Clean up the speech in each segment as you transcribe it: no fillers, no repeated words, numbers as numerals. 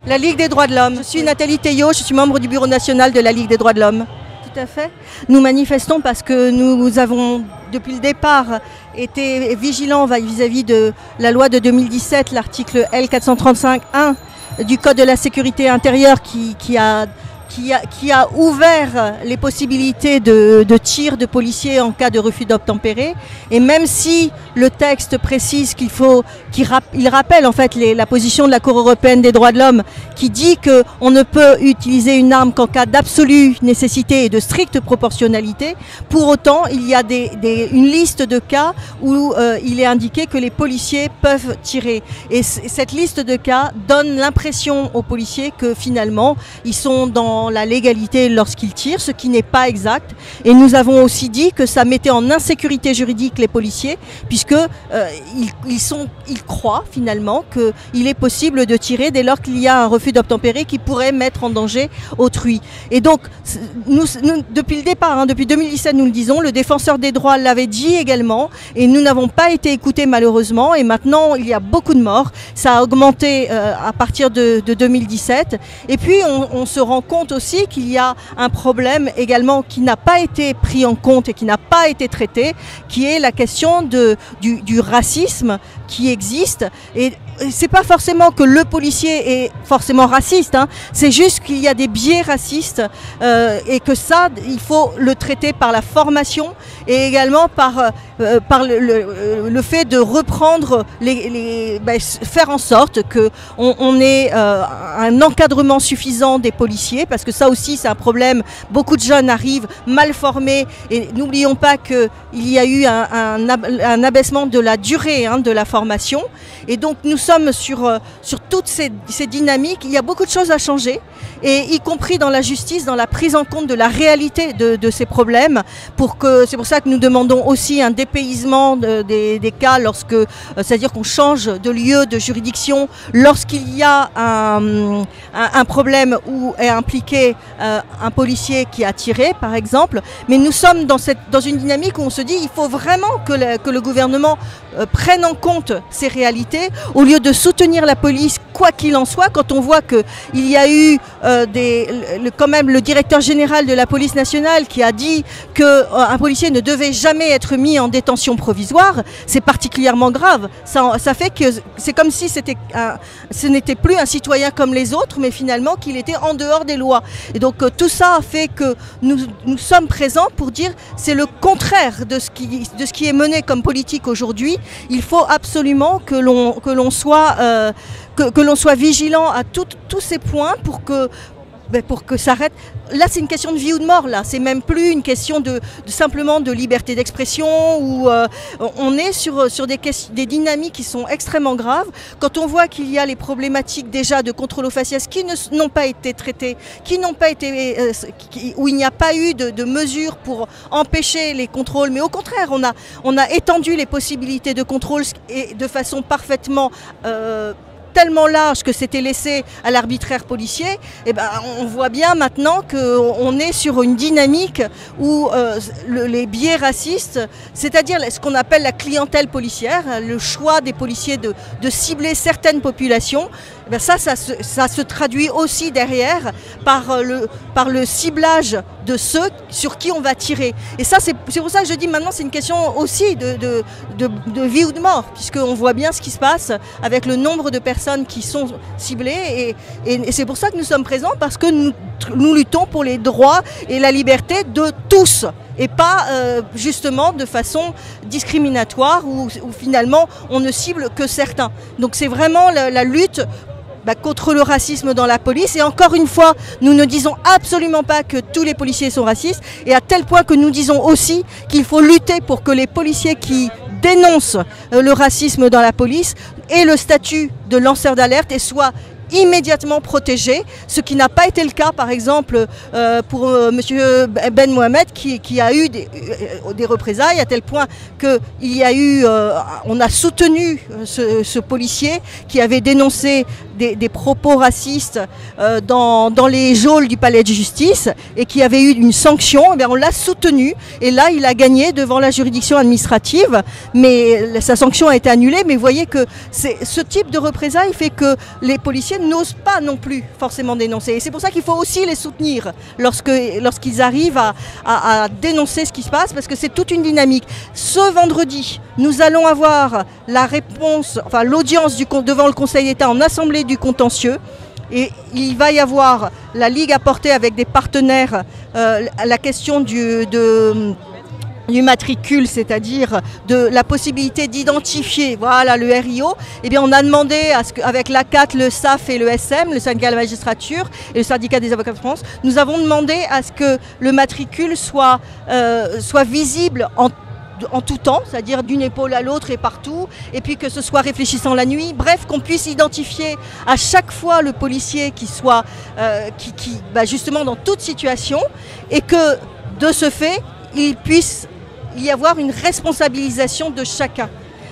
La Ligue des droits de l'homme. Je suis Nathalie Théiot, je suis membre du Bureau national de la Ligue des droits de l'homme. Tout à fait. Nous manifestons parce que nous avons, depuis le départ, été vigilants vis-à-vis de la loi de 2017, l'article L435-1 du Code de la sécurité intérieure qui a ouvert les possibilités de tir de policiers en cas de refus d'obtempérer. Et même si le texte précise il rappelle en fait la position de la Cour européenne des droits de l'homme qui dit qu'on ne peut utiliser une arme qu'en cas d'absolue nécessité et de stricte proportionnalité, pour autant il y a une liste de cas où il est indiqué que les policiers peuvent tirer. Et cette liste de cas donne l'impression aux policiers que finalement ils sont dans la légalité lorsqu'ils tirent, ce qui n'est pas exact. Et nous avons aussi dit que ça mettait en insécurité juridique les policiers, puisque ils croient finalement qu'il est possible de tirer dès lors qu'il y a un refus d'obtempérer qui pourrait mettre en danger autrui. Et donc, nous depuis le départ, depuis 2017, nous le disons, le défenseur des droits l'avait dit également, et nous n'avons pas été écoutés malheureusement, et maintenant il y a beaucoup de morts. Ça a augmenté à partir de 2017. Et puis on se rend compte aussi qu'il y a un problème également qui n'a pas été pris en compte et qui n'a pas été traité, qui est la question du racisme qui existe. Et c'est pas forcément que le policier est forcément raciste, c'est juste qu'il y a des biais racistes et que ça, il faut le traiter par la formation et également par le fait de reprendre, faire en sorte qu'on ait un encadrement suffisant des policiers, parce que ça aussi c'est un problème. Beaucoup de jeunes arrivent mal formés, et n'oublions pas qu'il y a eu un abaissement de la durée de la formation, et donc nous sommes sur toutes ces dynamiques. Il y a beaucoup de choses à changer, et y compris dans la justice, dans la prise en compte de la réalité de ces problèmes. C'est pour ça que nous demandons aussi un dépaysement des cas, c'est-à-dire qu'on change de lieu de juridiction lorsqu'il y a un problème où est impliqué un policier qui a tiré, par exemple. Mais nous sommes dans une dynamique où on se dit il faut vraiment que le gouvernement prenne en compte ces réalités, au lieu de soutenir la police quoi qu'il en soit, quand on voit qu'il y a eu quand même le directeur général de la police nationale qui a dit qu'un policier ne devait jamais être mis en détention provisoire. C'est particulièrement grave. Ça fait que c'est comme si ce n'était plus un citoyen comme les autres, mais finalement qu'il était en dehors des lois. Et donc tout ça a fait que nous sommes présents pour dire c'est le contraire de ce qui est mené comme politique aujourd'hui. Il faut absolument que l'on soit vigilant à tous ces points pour que ça arrête. Là, c'est une question de vie ou de mort. Là, c'est même plus une question simplement de liberté d'expression. Où on est sur des dynamiques qui sont extrêmement graves. Quand on voit qu'il y a les problématiques déjà de contrôle aux faciès qui n'ont pas été traitées, où il n'y a pas eu de mesures pour empêcher les contrôles, mais au contraire, on a étendu les possibilités de contrôle et de façon parfaitement tellement large que c'était laissé à l'arbitraire policier. Et on voit bien maintenant qu'on est sur une dynamique où les biais racistes, c'est-à-dire ce qu'on appelle la clientèle policière, le choix des policiers de cibler certaines populations, ça se traduit aussi derrière par le ciblage de ceux sur qui on va tirer. Et ça, c'est pour ça que je dis maintenant c'est une question aussi de vie ou de mort, puisqu'on voit bien ce qui se passe avec le nombre de personnes qui sont ciblées, et c'est pour ça que nous sommes présents, parce que nous luttons pour les droits et la liberté de tous, et pas justement de façon discriminatoire où finalement on ne cible que certains. Donc c'est vraiment la lutte contre le racisme dans la police. Et encore une fois, nous ne disons absolument pas que tous les policiers sont racistes, et à tel point que nous disons aussi qu'il faut lutter pour que les policiers qui dénoncent le racisme dans la police aient le statut de lanceur d'alerte et soient immédiatement protégés, ce qui n'a pas été le cas par exemple pour M. Ben Mohamed qui a eu des représailles, à tel point on a soutenu ce policier qui avait dénoncé des propos racistes dans les geôles du palais de justice et qui avait eu une sanction. On l'a soutenu, et là il a gagné devant la juridiction administrative, mais sa sanction a été annulée. Mais vous voyez que ce type de représailles fait que les policiers policiers n'osent pas non plus forcément dénoncer. Et c'est pour ça qu'il faut aussi les soutenir lorsqu'ils arrivent à dénoncer ce qui se passe, parce que c'est toute une dynamique. Ce vendredi, nous allons avoir la réponse, enfin l'audience devant le Conseil d'État en assemblée du contentieux. Et il va y avoir la Ligue à porter avec des partenaires la question du matricule, c'est-à-dire de la possibilité d'identifier le RIO. Eh bien, on a demandé avec l'ACAT, le SAF et le SM, le syndicat de la magistrature et le syndicat des avocats de France, nous avons demandé à ce que le matricule soit visible en tout temps, c'est-à-dire d'une épaule à l'autre et partout, et puis que ce soit réfléchissant la nuit, bref, qu'on puisse identifier à chaque fois le policier qui soit justement dans toute situation, et que de ce fait, il puisse y avoir une responsabilisation de chacun.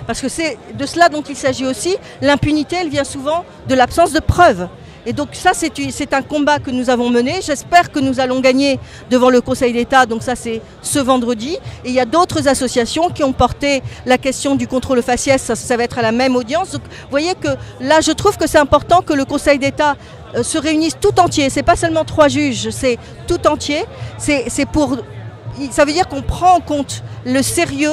Parce que c'est de cela dont il s'agit aussi. L'impunité, elle vient souvent de l'absence de preuves. Et donc ça, c'est un combat que nous avons mené. J'espère que nous allons gagner devant le Conseil d'État. Donc ça, c'est ce vendredi. Et il y a d'autres associations qui ont porté la question du contrôle faciès. Ça va être à la même audience. Donc vous voyez que là, je trouve que c'est important que le Conseil d'État se réunisse tout entier. C'est pas seulement 3 juges, c'est tout entier. Ça veut dire qu'on prend en compte le sérieux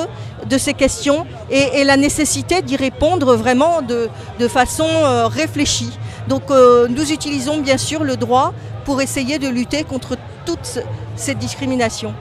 de ces questions et la nécessité d'y répondre vraiment de façon réfléchie. Donc nous utilisons bien sûr le droit pour essayer de lutter contre toute cette discrimination.